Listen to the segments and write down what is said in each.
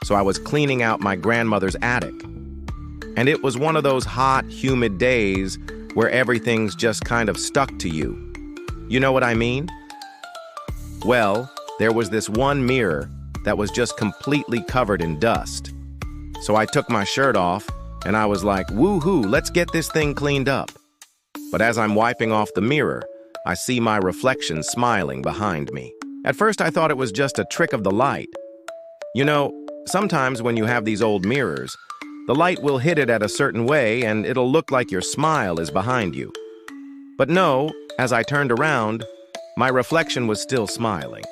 so I was cleaning out my grandmother's attic. And it was one of those hot, humid days where everything's just kind of stuck to you. You know what I mean? Well, there was this one mirror that was just completely covered in dust. So I took my shirt off, and I was like, woohoo, let's get this thing cleaned up. But as I'm wiping off the mirror, I see my reflection smiling behind me. At first, I thought it was just a trick of the light. You know, sometimes when you have these old mirrors, the light will hit it at a certain way and it'll look like your smile is behind you. But no, as I turned around, my reflection was still smiling,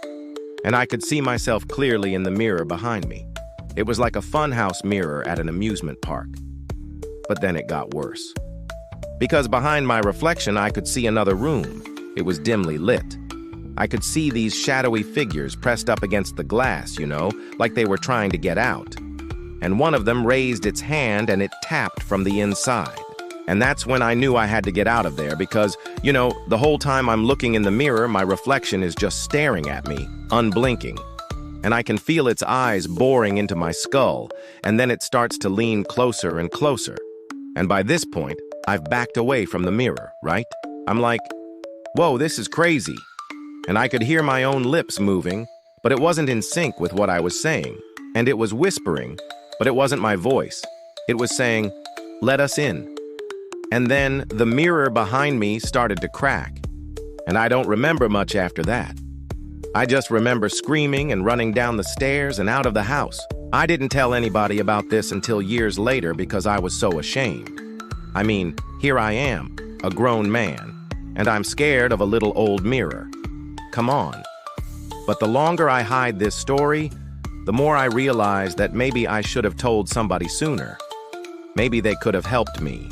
and I could see myself clearly in the mirror behind me. It was like a funhouse mirror at an amusement park. But then it got worse. Because behind my reflection, I could see another room. It was dimly lit. I could see these shadowy figures pressed up against the glass, you know, like they were trying to get out. And one of them raised its hand and it tapped from the inside. And that's when I knew I had to get out of there because, you know, the whole time I'm looking in the mirror, my reflection is just staring at me, unblinking. And I can feel its eyes boring into my skull, and then it starts to lean closer and closer. And by this point, I've backed away from the mirror, right? I'm like, whoa, this is crazy. And I could hear my own lips moving, but it wasn't in sync with what I was saying. And it was whispering, but it wasn't my voice. It was saying, let us in. And then the mirror behind me started to crack. And I don't remember much after that. I just remember screaming and running down the stairs and out of the house. I didn't tell anybody about this until years later because I was so ashamed. I mean, here I am, a grown man, and I'm scared of a little old mirror. Come on. But the longer I hide this story, the more I realize that maybe I should have told somebody sooner. Maybe they could have helped me.